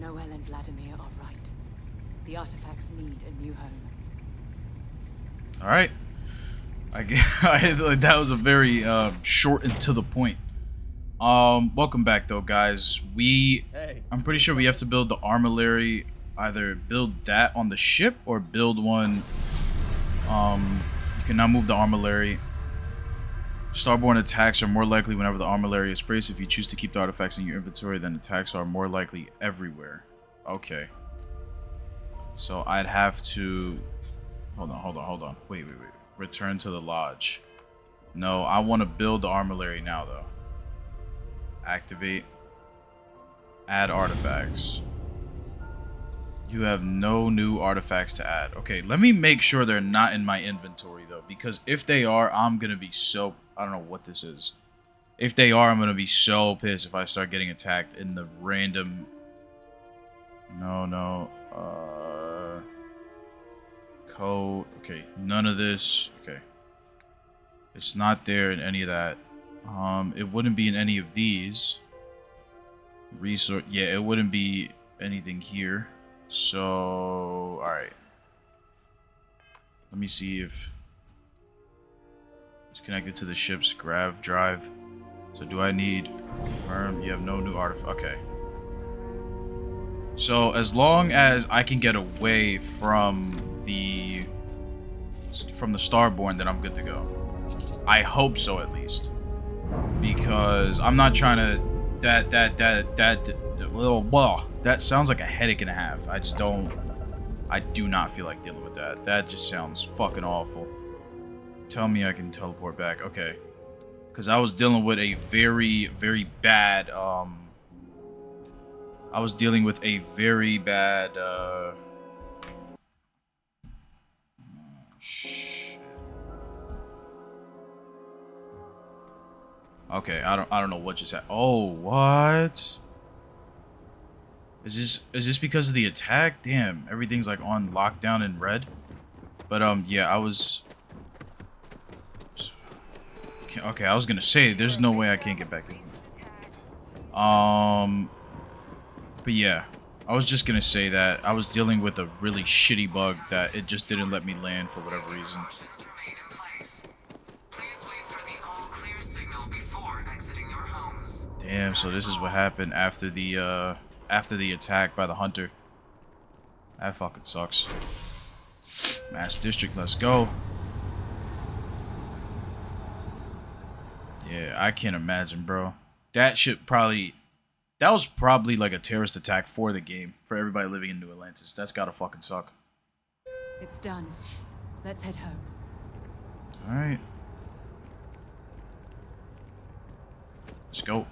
Noel and Vladimir are right. The artifacts need a new home. All right. That was a very short and to the point. Welcome back though, guys. I'm pretty sure we have to build the armillary. Either build that on the ship or build one. You can now move the armillary. Starborn attacks are more likely whenever the armillary is placed. If you choose to keep the artifacts in your inventory, then attacks are more likely everywhere. Okay. So I'd have to... Hold on. Wait. Return to the lodge. No, I want to build the armillary now, though. Activate. Add artifacts. You have no new artifacts to add. Okay, let me make sure they're not in my inventory, though. Because if they are, I'm going to be so... I don't know what this is. If they are, I'm going to be so pissed if I start getting attacked in the random... No. Code. Okay, none of this. Okay. It's not there in any of that. It wouldn't be in any of these. Resource. Yeah, it wouldn't be anything here. So, alright. Let me see if it's connected to the ship's grav drive. So do I need confirm? You have no new artifact. Okay. So as long as I can get away from the Starborn, then I'm good to go. I hope so, at least, because I'm not trying to. That sounds like a headache and a half. I do not feel like dealing with that. That just sounds fucking awful. Tell me I can teleport back. Okay. Because I was dealing with a very, very bad, I was dealing with a very bad, shit. Okay, I don't know what just happened. Oh, what? Is this because of the attack? Damn, everything's like on lockdown in red. But yeah, I was... Okay, I was gonna say, there's no way I can't get back in. But yeah, I was just gonna say that I was dealing with a really shitty bug that it just didn't let me land for whatever reason. Damn, so this is what happened after the attack by the hunter. That fucking sucks. Mass District, let's go. Yeah, I can't imagine, bro. That was probably like a terrorist attack for the game, for everybody living in New Atlantis. That's gotta fucking suck. It's done. Let's head home. Alright. Let's go.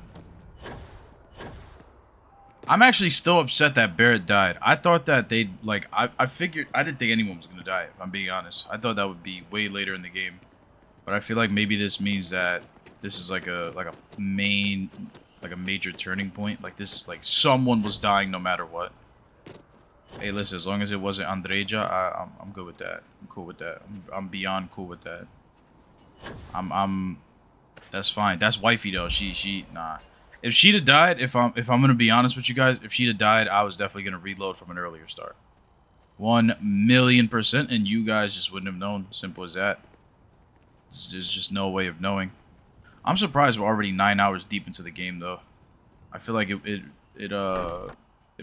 I'm actually still upset that Barrett died. I thought that they'd, like, I figured, I didn't think anyone was gonna die, if I'm being honest. I thought that would be way later in the game. But I feel like maybe this means that this is like a major turning point. Like this, like someone was dying no matter what. Hey, listen, as long as it wasn't Andreja, I'm good with that. I'm cool with that. I'm beyond cool with that. That's fine. That's wifey though. Nah. If she'd have died, if I'm gonna be honest with you guys, if she'd have died, I was definitely gonna reload from an earlier start. 1,000,000%, and you guys just wouldn't have known. Simple as that. There's just no way of knowing. I'm surprised we're already 9 hours deep into the game, though. I feel like it'd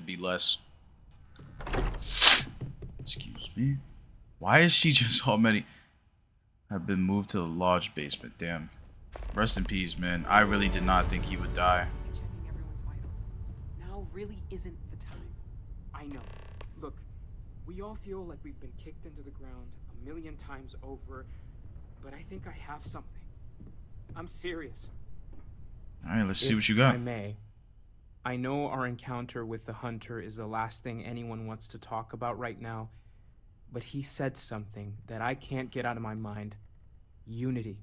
be less. Excuse me. Why is she just already have been moved to the lodge basement? Damn. Rest in peace, man. I really did not think he would die. Checking everyone's vitals. Now really isn't the time. I know. Look, we all feel like we've been kicked into the ground 1,000,000 times over, but I think I have something. I'm serious. Alright, let's see what you got. If I may, I know our encounter with the hunter is the last thing anyone wants to talk about right now, but he said something that I can't get out of my mind. Unity.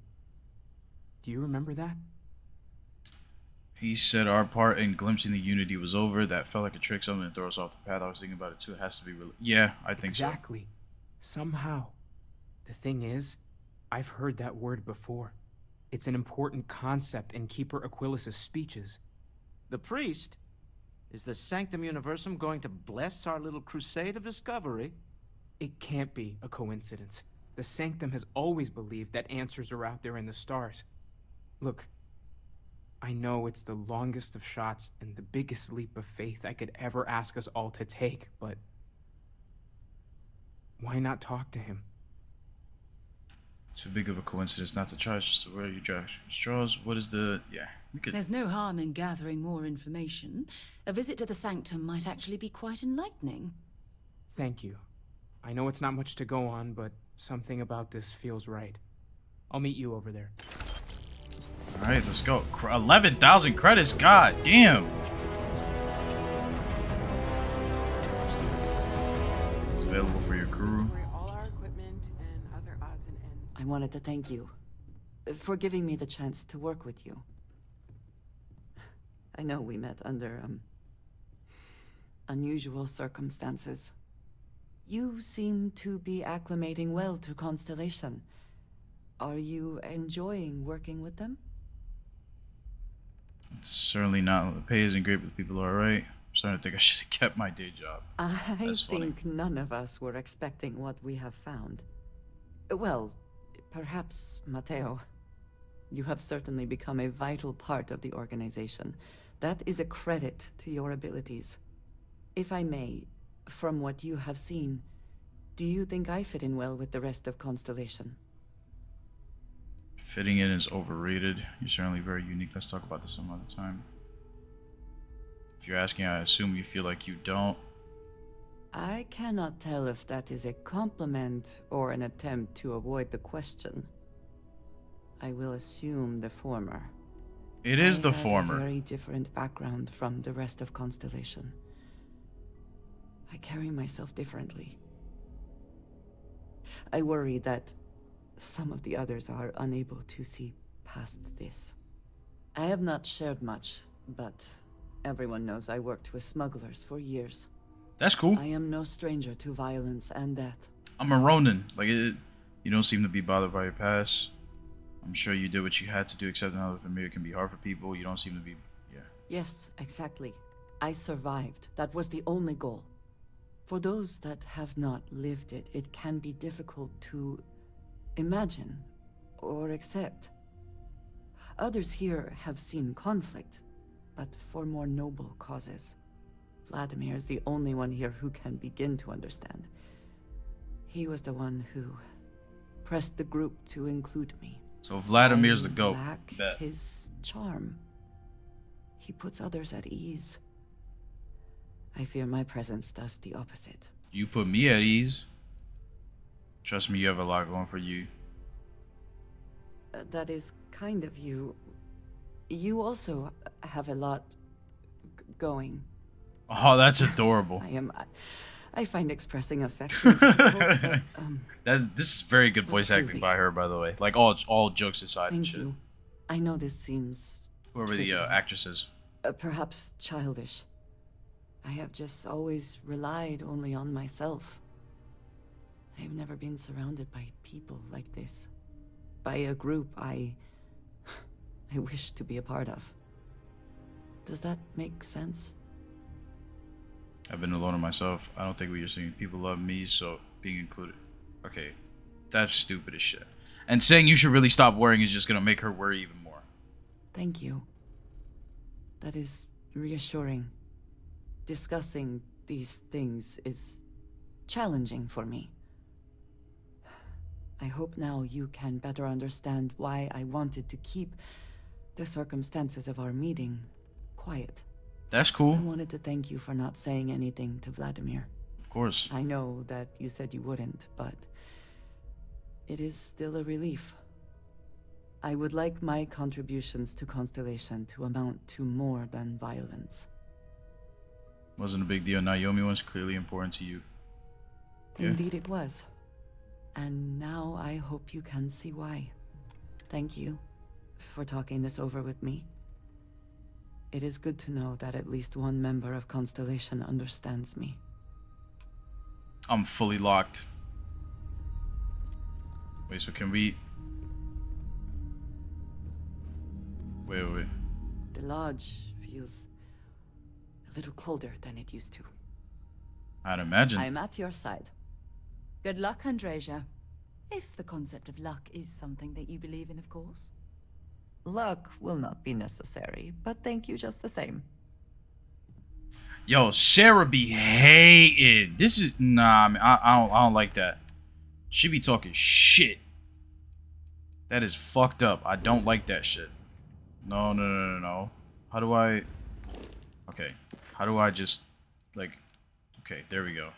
Do you remember that? He said our part in glimpsing the unity was over. That felt like a trick, something to throw us off the path. I was thinking about it too. It has to be real. Yeah, I think so. Exactly. Somehow. The thing is, I've heard that word before. It's an important concept in Keeper Aquilus' speeches. The priest? Is the Sanctum Universum going to bless our little crusade of discovery? It can't be a coincidence. The Sanctum has always believed that answers are out there in the stars. Look, I know it's the longest of shots and the biggest leap of faith I could ever ask us all to take, but why not talk to him? Too big of a coincidence not to try. It's just where you draw straws. What is the... Yeah, we could... There's no harm in gathering more information. A visit to the Sanctum might actually be quite enlightening. Thank you. I know it's not much to go on, but something about this feels right. I'll meet you over there. Alright, let's go. 11,000 credits? God damn! It's available for your crew. All our equipment and other odds and ends. I wanted to thank you for giving me the chance to work with you. I know we met under, unusual circumstances. You seem to be acclimating well to Constellation. Are you enjoying working with them? It's certainly not. The pay isn't great, but the people are alright. I'm starting to think I should have kept my day job. I That's think funny. none of us were expecting what we have found. Well, perhaps Matteo. You have certainly become a vital part of the organization. That is a credit to your abilities. If I may, from what you have seen, do you think I fit in well with the rest of Constellation? Fitting in is overrated. You're certainly very unique. Let's talk about this some other time. If you're asking, I assume you feel like you don't. I cannot tell if that is a compliment or an attempt to avoid the question. I will assume the former. It is the I have former. a very different background from the rest of Constellation. I carry myself differently. I worry that some of the others are unable to see past this. I have not shared much, but everyone knows I worked with smugglers for years. That's cool. I am no stranger to violence and death. I'm a Ronin. Like, you don't seem to be bothered by your past. I'm sure you did what you had to do, accepting how the familiar can be hard for people. You don't seem to be... Yeah. Yes, exactly. I survived. That was the only goal. For those that have not lived it, it can be difficult to imagine or accept. Others here have seen conflict, but for more noble causes. Vladimir is the only one here who can begin to understand. He was the one who pressed the group to include me. So Vladimir's the I GOAT. lack Bet. his charm. He puts others at ease. I fear my presence does the opposite. You put me at ease. Trust me, you have a lot going for you. That is kind of you. You also have a lot going. Oh, that's adorable. I find expressing affection difficult, but, This is very good but voice acting truly. by her, by the way. Like, all jokes aside and Thank shit. you. I know this seems Whoever the trivial. actress is. Perhaps childish. I have just always relied only on myself. I have never been surrounded by people like this. By a group I wish to be a part of. Does that make sense? I've been alone in myself. I don't think what you're saying. People love me, so being included. Okay, that's stupid as shit. And saying you should really stop worrying is just gonna make her worry even more. Thank you. That is reassuring. Discussing these things is challenging for me. I hope now you can better understand why I wanted to keep the circumstances of our meeting quiet. That's I cool. wanted to thank you for not saying anything to Vladimir. Of course. I know that you said you wouldn't, but it is still a relief. I would like my contributions to Constellation to amount to more than violence. Wasn't a big deal. Naomi was clearly important to you. Yeah. Indeed it was. And now I hope you can see why. Thank you for talking this over with me. It is good to know that at least one member of Constellation understands me. I'm fully locked. Wait, so can we... Wait. The lodge feels a little colder than it used to. I'd imagine. I'm at your side. Good luck, Andreja. If the concept of luck is something that you believe in, of course. Luck will not be necessary, but thank you just the same. Yo, Sarah be hating. This is nah, man, I don't like that. She be talking shit. That is fucked up. I don't like that shit. No. How do I? Okay. How do I just like? Okay, there we go.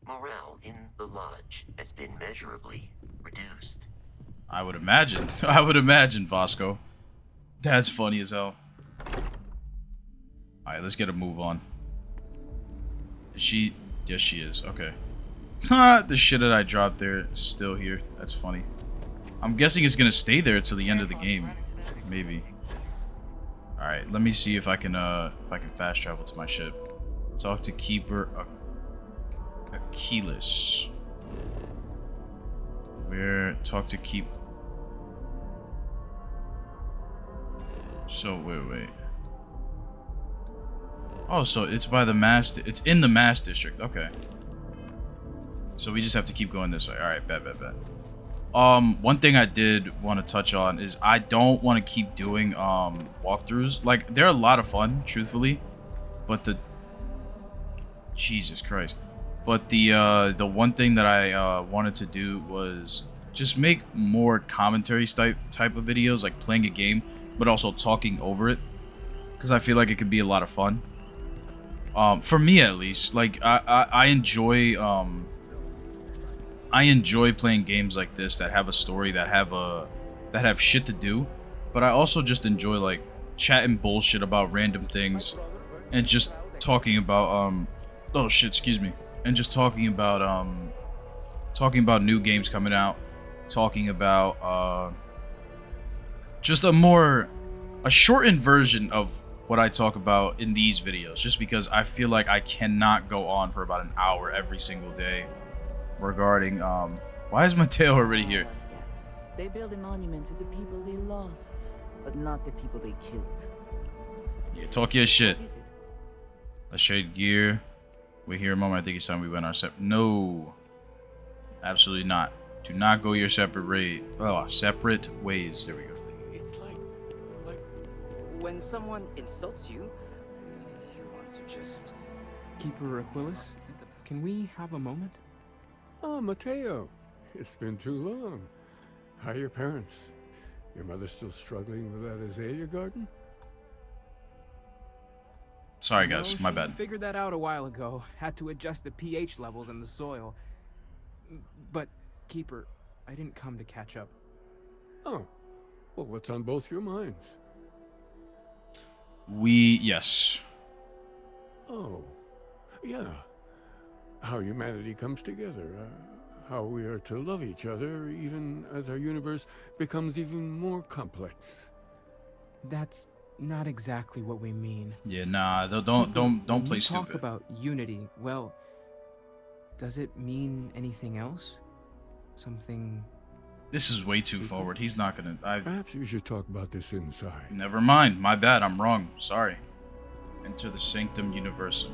Morale in the lodge has been measurably reduced. I would imagine. I would imagine, Vasco. That's funny as hell. Alright, let's get a move on. Is she? Yes, she is. Okay. The shit that I dropped there is still here. That's funny. I'm guessing it's gonna stay there till the end of the game. Maybe. Alright, let me see if I can fast travel to my ship. Talk to Keeper Achilles. Talk to Keep. So wait. Oh, so it's by the mass. It's in the mass district. Okay. So we just have to keep going this way. All right, bet. One thing I did want to touch on is I don't want to keep doing walkthroughs. Like, they're a lot of fun, truthfully, but Jesus Christ. But the one thing that I wanted to do was just make more commentary type of videos, like playing a game, but also talking over it, because I feel like it could be a lot of fun. For me at least, like I enjoy playing games like this that have a story, that have shit to do, but I also just enjoy like chatting bullshit about random things and just talking about oh shit, excuse me. And just talking about new games coming out, talking about just a shortened version of what I talk about in these videos, just because I feel like I cannot go on for about an hour every single day regarding why is Mateo already here? Yes, they build a monument to the people they lost, but not the people they killed. Yeah, talk your shit. What is it? Let's trade gear. Wait here a moment. I think it's time we went our separate. No, absolutely not. Do not go your separate separate ways. There we go. It's like when someone insults you, you want to just Keeper Aquilus, can we have a moment? Oh, Mateo. It's been too long. How are your parents? Your mother still struggling with that azalea garden? Sorry guys, No, my she bad. Figured that out a while ago. Had to adjust the pH levels in the soil. But, Keeper, I didn't come to catch up. Oh. Well, what's on both your minds? Yes. Oh. Yeah. How humanity comes together. How we are to love each other even as our universe becomes even more complex. That's not exactly what we mean. Yeah, nah. Don't play When you talk stupid. about unity, well, does it mean anything else? Something... This is way too forward. He's not gonna. Perhaps we should talk about this inside. Never mind. My bad. I'm wrong. Sorry. Enter the Sanctum Universum.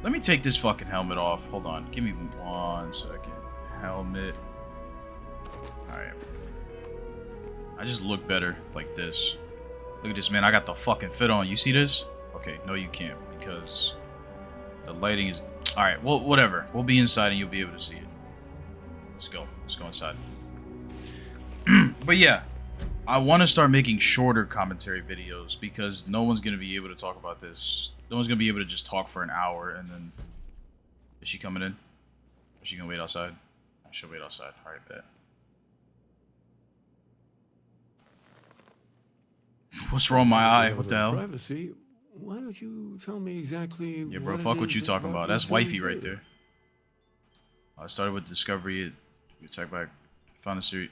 Let me take this fucking helmet off. Hold on. Give me 1 second. Helmet. Alright. I just look better like this. Look at this, man. I got the fucking fit on. You see this? Okay, no you can't, because the lighting is... Alright, well, whatever. We'll be inside and you'll be able to see it. Let's go. Let's go inside. But yeah, I want to start making shorter commentary videos, because no one's going to be able to talk about this. No one's going to be able to just talk for an hour and then... Is she coming in? Is she going to wait outside? She'll wait outside. Alright, bet. What's wrong with my eye? What the hell? Privacy. Why don't you tell me exactly? Yeah, bro, what fuck it what is you that talking brought about. you That's to wifey the right theater? there. I started with Discovery. We attack back. Found a series.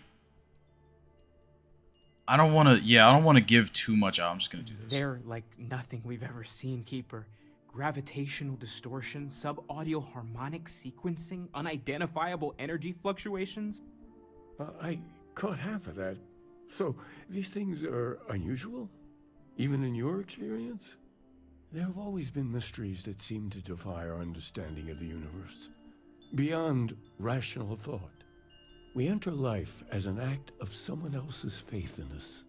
I don't want to give too much out. I'm just going to do this. They're like nothing we've ever seen, Keeper. Gravitational distortion, sub-audio harmonic sequencing, unidentifiable energy fluctuations. I caught half of that. So these things are unusual, even in your experience. There have always been mysteries that seem to defy our understanding of the universe. Beyond rational thought, we enter life as an act of someone else's faith in us.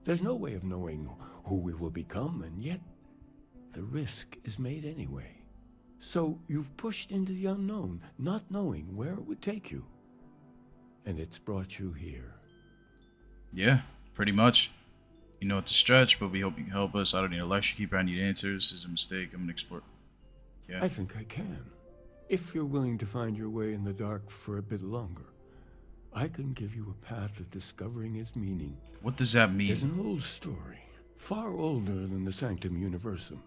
There's no way of knowing who we will become, and yet the risk is made anyway. So you've pushed into the unknown, not knowing where it would take you. And it's brought you here. Yeah, pretty much. You know it's a stretch, but we hope you can help us. I don't need a lecture keeper, I need answers. This is a mistake, I'm gonna explore. Yeah. I think I can. If you're willing to find your way in the dark for a bit longer, I can give you a path of discovering its meaning. What does that mean? There's an old story, far older than the Sanctum Universum,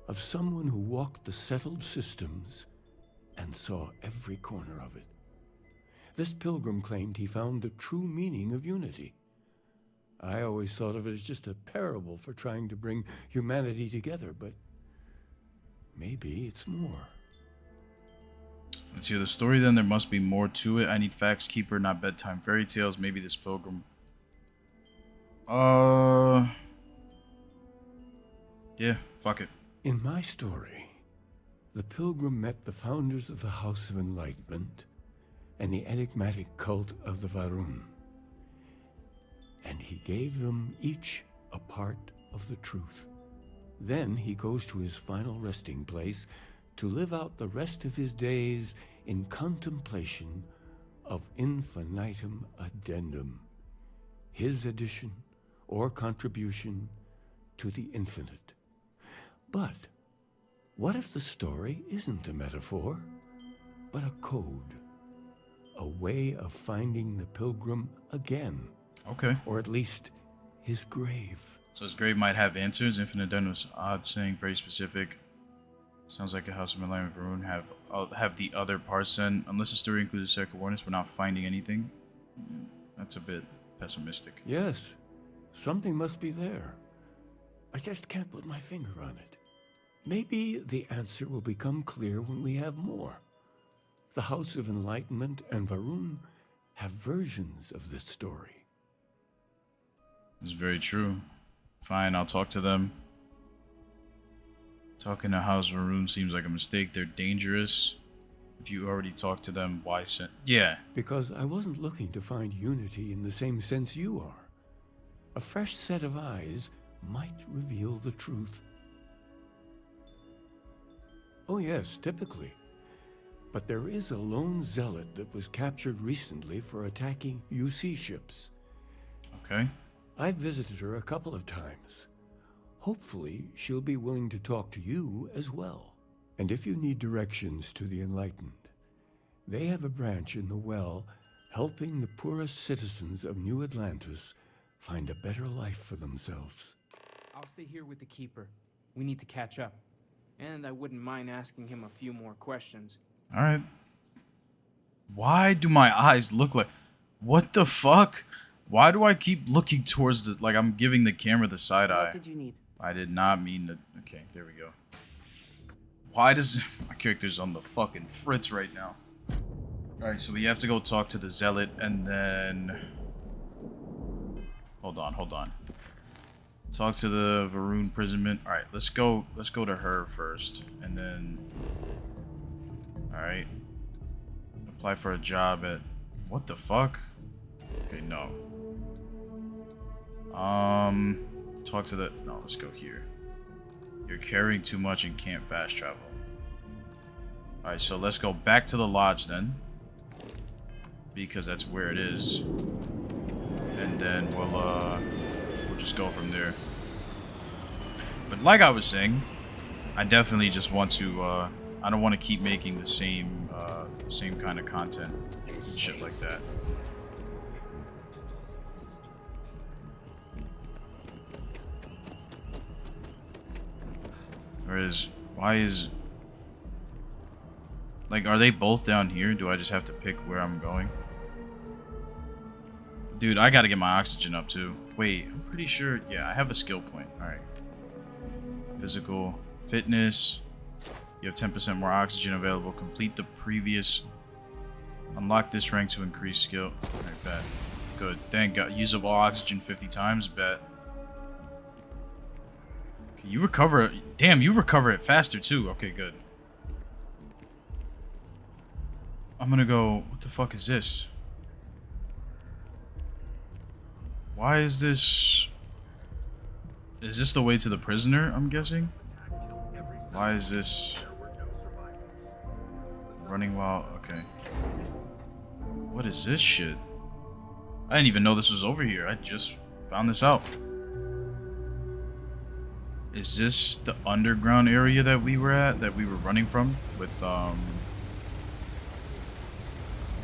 of someone who walked the settled systems and saw every corner of it. This pilgrim claimed he found the true meaning of unity. I always thought of it as just a parable for trying to bring humanity together, but maybe it's more. Let's hear the story then. There must be more to it. I need facts keeper, not bedtime fairy tales. Maybe this pilgrim. Yeah, fuck it. In my story, the pilgrim met the founders of the House of Enlightenment and the enigmatic cult of the Varun. And he gave them each a part of the truth. Then he goes to his final resting place to live out the rest of his days in contemplation of infinitum addendum, his addition or contribution to the infinite. But what if the story isn't a metaphor, but a code? A way of finding the pilgrim again. Okay. Or at least his grave. So his grave might have answers. Infinite addendum was odd saying, very specific. Sounds like a House of Enlightenment Varun have the other parts then. Unless the story includes a second awareness, we're not finding anything. That's a bit pessimistic. Yes, something must be there. I just can't put my finger on it. Maybe the answer will become clear when we have more. The House of Enlightenment and Varun have versions of this story. It's very true. Fine, I'll talk to them. Talking to House Varun seems like a mistake. They're dangerous. If you already talked to them, why send? Yeah. Because I wasn't looking to find unity in the same sense you are. A fresh set of eyes might reveal the truth. Oh yes, typically. But there is a lone zealot that was captured recently for attacking UC ships. Okay. I've visited her a couple of times. Hopefully, she'll be willing to talk to you as well. And if you need directions to the Enlightened, they have a branch in the Well helping the poorest citizens of New Atlantis find a better life for themselves. I'll stay here with the Keeper. We need to catch up. And I wouldn't mind asking him a few more questions. Alright. Why do my eyes look like... What the fuck? Why do I keep looking towards the... Like I'm giving the camera the side eye. What did you need? I did not mean to... Okay, there we go. Why does... My character's on the fucking fritz right now. Alright, so we have to go talk to the Zealot and then... Hold on. Talk to the Varun imprisonment. Alright, let's go to her first. And then... Alright. Apply for a job at... What the fuck? Okay, no. Talk to the... No, let's go here. You're carrying too much and can't fast travel. Alright, so let's go back to the lodge then. Because that's where it is. And then we'll just go from there. But like I was saying, I definitely just want to, I don't want to keep making the same kind of content. Shit like that. Why is... Like, are they both down here? Do I just have to pick where I'm going? Dude, I gotta get my oxygen up too. Wait, I'm pretty sure... Yeah, I have a skill point. Alright. Physical. Fitness. You have 10% more oxygen available. Complete the previous... Unlock this rank to increase skill. Alright, bet. Good. Thank God. Use up all oxygen 50 times. Bet. You recover it. Damn, you recover it faster too. Okay, good. I'm gonna go. What the fuck is this? Why is this? Is this the way to the prisoner? I'm guessing. Why is this? Running while. Okay. What is this shit? I didn't even know this was over here. I just found this out. Is this the underground area that we were at, that we were running from? With,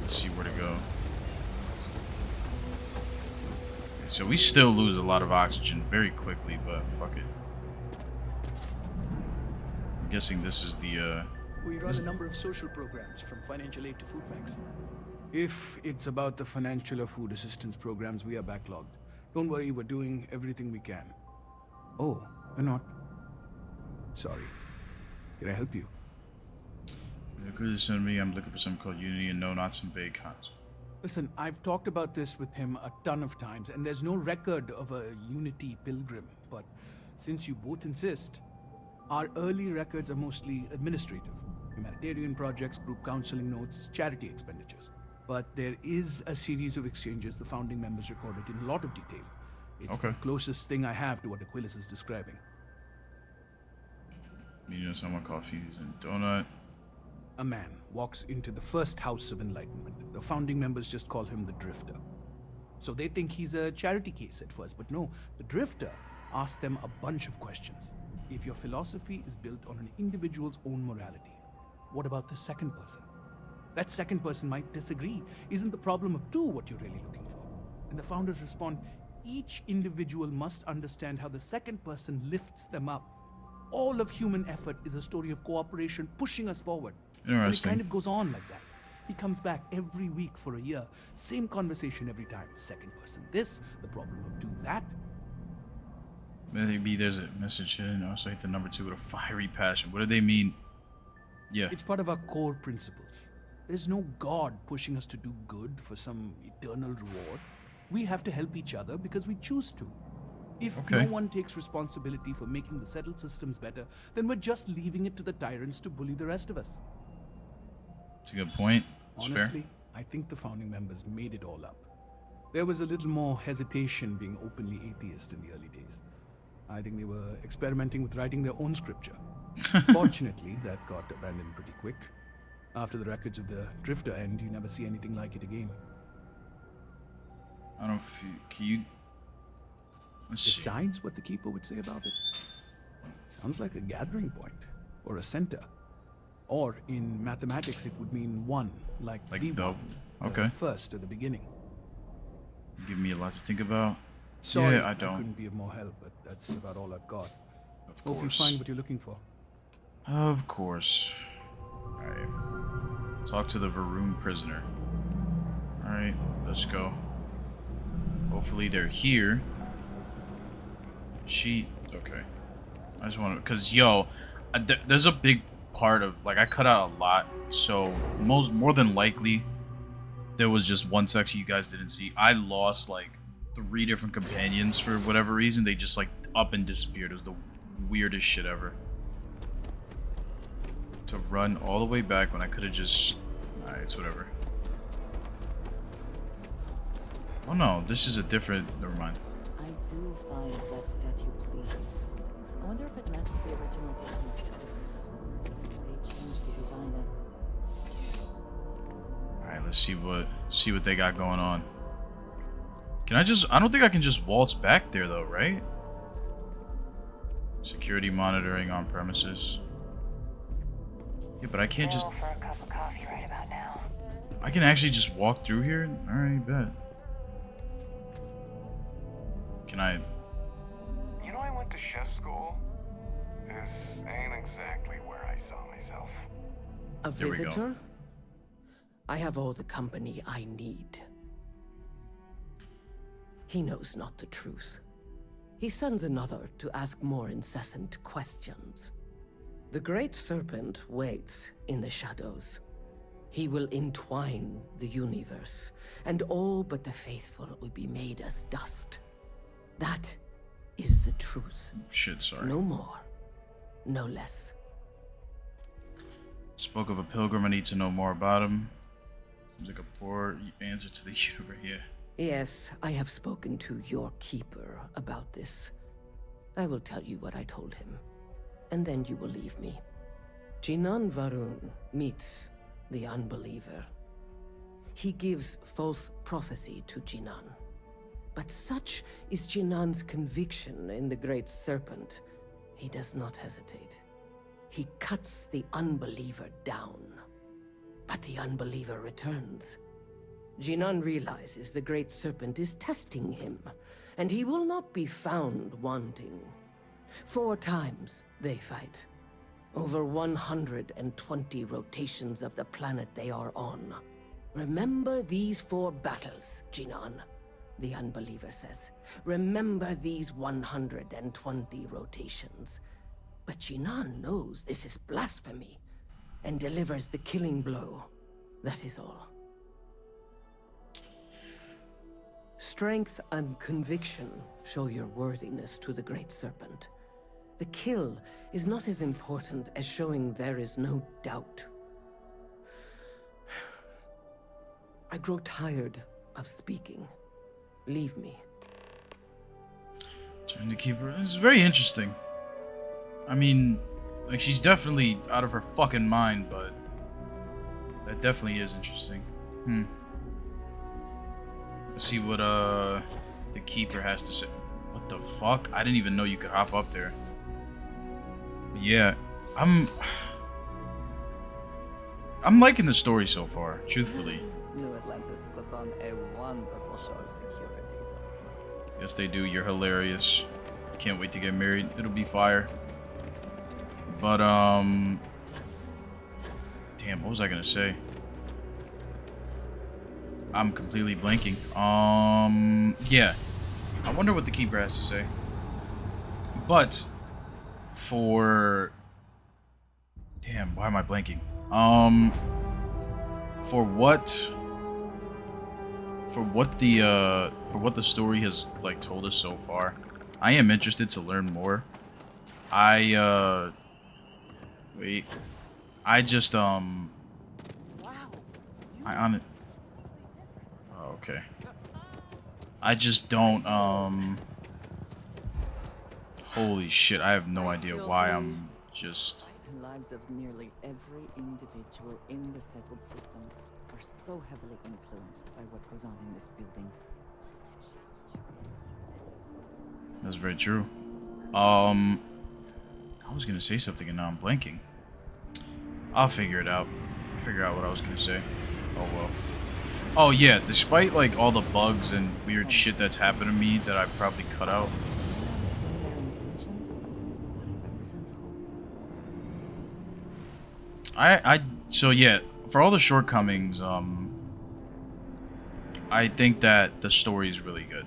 let's see where to go. Okay, so we still lose a lot of oxygen very quickly, but fuck it. I'm guessing this is the, We run a number of social programs, from financial aid to food banks. If it's about the financial or food assistance programs, we are backlogged. Don't worry, we're doing everything we can. Oh, we're not. Sorry. Can I help you? Good to send me. I'm looking for something called Unity and no, not some vague cons. Listen, I've talked about this with him a ton of times, and there's no record of a Unity pilgrim. But since you both insist, our early records are mostly administrative. Humanitarian projects, group counseling notes, charity expenditures. But there is a series of exchanges the founding members recorded in a lot of detail. It's the closest thing I have to what Aquilus is describing. You know, someone coffees and donut. A man walks into the first house of enlightenment. The founding members just call him the Drifter. So they think he's a charity case at first, but no, the Drifter asks them a bunch of questions. If your philosophy is built on an individual's own morality, what about the second person? That second person might disagree. Isn't the problem of two what you're really looking for? And the founders respond, each individual must understand how the second person lifts them up. All of human effort is a story of cooperation pushing us forward. Interesting. And it kind of goes on like that. He comes back every week for a year. Same conversation every time. Second person this, the problem of do that. Maybe there's a message hidden. Also hit the number 2 with a fiery passion. What do they mean? Yeah. It's part of our core principles. There's no God pushing us to do good for some eternal reward. We have to help each other because we choose to. If no one takes responsibility for making the settled systems better, then we're just leaving it to the tyrants to bully the rest of us. That's a good point. It's Honestly, fair. I think the founding members made it all up. There was a little more hesitation being openly atheist in the early days. I think they were experimenting with writing their own scripture. Fortunately, that got abandoned pretty quick. After the records of the Drifter end, you never see anything like it again. I don't feel... Can you... Besides what the Keeper would say about it. Sounds like a gathering point. Or a center. Or, in mathematics, it would mean one. Like the one. Okay. The first, at the beginning. Give me a lot to think about. Sorry, yeah, I don't. I couldn't be of more help, but that's about all I've got. Of course. Hope you find what you're looking for. Of course. Alright. Talk to the Varun prisoner. Alright, let's go. Hopefully they're here. Okay. I just want to... Because, yo, there's a big part of... Like, I cut out a lot. So, more than likely, there was just one section you guys didn't see. I lost, like, 3 different companions for whatever reason. They just, like, up and disappeared. It was the weirdest shit ever. To run all the way back when I could have just... Alright, it's whatever. Oh no, this is a different... Never mind. I do find that statue pleasing. I wonder if it matches the original vision of Argus, or if they changed the design. Alright, let's see what they got going on. Can I just... I don't think I can just waltz back there though, right? Security monitoring on premises. Yeah, but I can't just... For a cup of coffee right about now. I can actually just walk through here? Alright, bet. Can I... You know, I went to chef school. This ain't exactly where I saw myself. A There we go. visitor? I have all the company I need. He knows not the truth. He sends another to ask more incessant questions. The Great Serpent waits in the shadows. He will entwine the universe, and all but the faithful will be made as dust. That is the truth. Shit, sorry. No more, no less. Spoke of a pilgrim. I need to know more about him. Seems like a poor answer to the universe here. Yes, I have spoken to your keeper about this. I will tell you what I told him, and then you will leave me. Jinan Varun meets the unbeliever. He gives false prophecy to Jinan. But such is Jinan's conviction in the Great Serpent, he does not hesitate. He cuts the unbeliever down. But the unbeliever returns. Jinan realizes the Great Serpent is testing him, and he will not be found wanting. 4 times they fight. Over 120 rotations of the planet they are on. Remember these 4 battles, Jinan, the unbeliever says. Remember these 120 rotations. But Jinan knows this is blasphemy, and delivers the killing blow. That is all. Strength and conviction show your worthiness to the Great Serpent. The kill is not as important as showing there is no doubt. I grow tired of speaking. Leave me. Trying to keep her. It's very interesting. I mean, like, she's definitely out of her fucking mind, but that definitely is interesting. Let's see what the keeper has to say. What the fuck? I didn't even know you could hop up there. But yeah, I'm liking the story so far, truthfully. New Atlantis puts on a wonderful show of security, doesn't it? Yes, they do. You're hilarious. Can't wait to get married. It'll be fire. But, damn, what was I gonna say? I'm completely blanking. Yeah. I wonder what the keeper has to say. But, for... Damn, why am I blanking? For what the story has, like, told us so far, I am interested to learn more. Wait. I just, Oh, okay. I just don't, Holy shit, I have no idea why I'm just... The lives of nearly every individual in the settled systems are so heavily influenced by what goes on in this building. That's very true. I was gonna say something and now I'm blanking. I'll figure it out. I'll figure out what I was gonna say. Oh well. Oh yeah, despite like all the bugs and weird shit that's happened to me that I probably cut out. So yeah, for all the shortcomings, I think that the story is really good.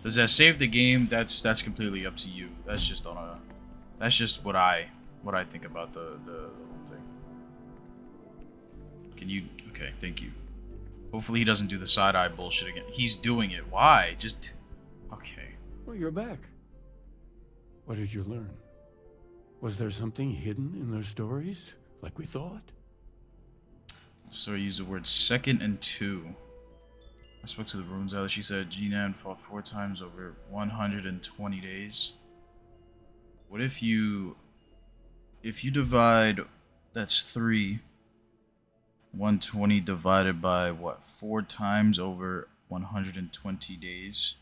Does that save the game? That's completely up to you. That's just on a, that's just what I think about the whole thing. Can you? Okay, thank you. Hopefully he doesn't do the side-eye bullshit again. He's doing it. Why? Just okay. Well, you're back. What did you learn? Was there something hidden in their stories, like we thought? The story used the words second and 2. I spoke to the runes out. She said Jinan fought 4 times over 120 days. What if you divide, that's 3. 120 divided by what? 4 times over 120 days.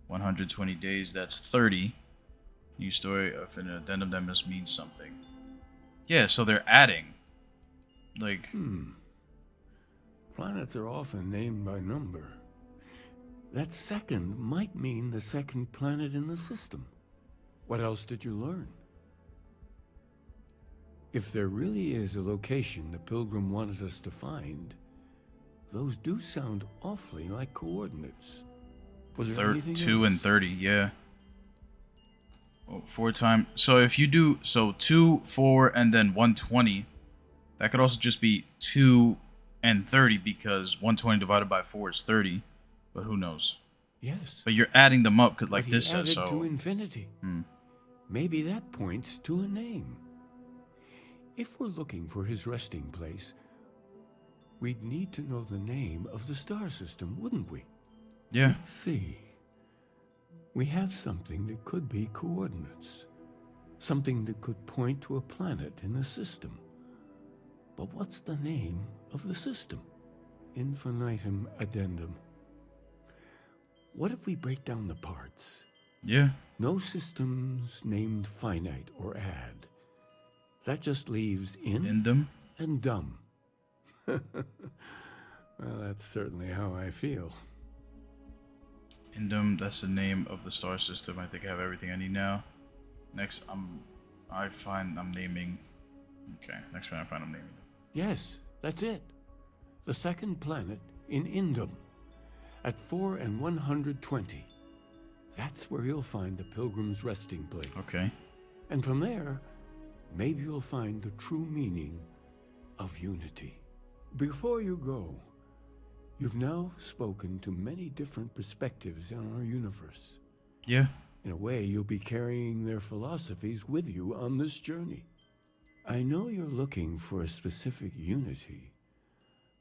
120 days, that's 30. New story of an addendum that must mean something. Yeah, so they're adding. Like... Planets are often named by number. That second might mean the second planet in the system. What else did you learn? If there really is a location the Pilgrim wanted us to find, those do sound awfully like coordinates. Was there anything 2 else? and 30, yeah. Oh, 4 times. So if you do 2, 4, and then 120, that could also just be 2 and 30 because 120 divided by 4 is 30. But who knows? Yes. But you're adding them up, like But this he says, added so... to infinity. Maybe that points to a name. If we're looking for his resting place, we'd need to know the name of the star system, wouldn't we? Yeah. Let's see. We have something that could be coordinates. Something that could point to a planet in the system. But what's the name of the system? Infinitum addendum. What if we break down the parts? Yeah. No systems named finite or add. That just leaves Indum and dumb. Well, that's certainly how I feel. Indum, that's the name of the star system. I think I have everything I need now. Next, I'm naming. Okay, next one I find I'm naming. Yes, that's it. The second planet in Indum. At 4 and 120. That's where you'll find the Pilgrim's resting place. Okay. And from there, maybe you'll find the true meaning of unity. Before you go, you've now spoken to many different perspectives in our universe. Yeah. In a way, you'll be carrying their philosophies with you on this journey. I know you're looking for a specific unity,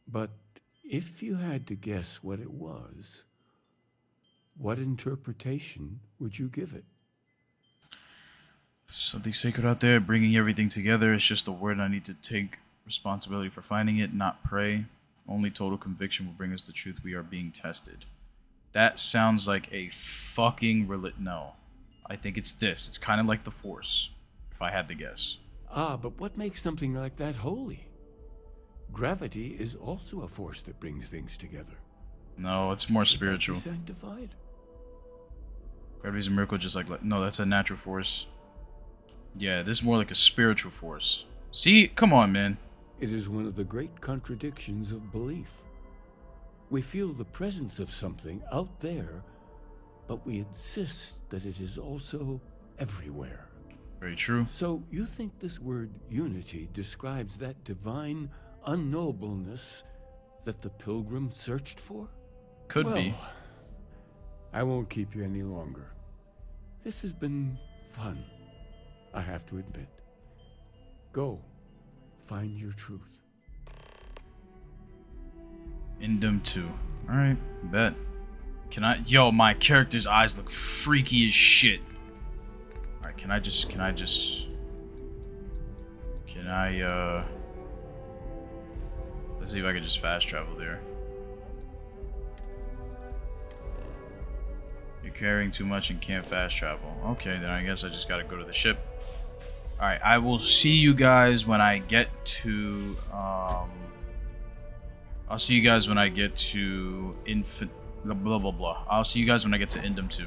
but if you had to guess what it was, what interpretation would you give it? Something sacred out there, bringing everything together. It's just a word. I need to take responsibility for finding it, not pray. Only total conviction will bring us the truth. We are being tested. That sounds like a fucking no. I think it's this. It's kind of like the Force, if I had to guess. Ah, but what makes something like that holy? Gravity is also a force that brings things together. No, it's more Should that be spiritual. sanctified? Gravity's a miracle, just like... No, that's a natural force. Yeah, this is more like a spiritual force. See? Come on, man. It is one of the great contradictions of belief. We feel the presence of something out there, but we insist that it is also everywhere. Very true. So you think this word unity describes that divine unknowableness that the pilgrim searched for? Could be. I won't keep you any longer. This has been fun, I have to admit. Go, find your truth. Indum 2. Alright, bet. Can I... Yo, my character's eyes look freaky as shit. Alright, can I... Let's see if I can just fast travel there. You're carrying too much and can't fast travel. Okay, then I guess I just gotta go to the ship. Alright, I will see you guys when I get to... I'll see you guys when I get to blah blah blah. I'll see you guys when I get to Indum 2.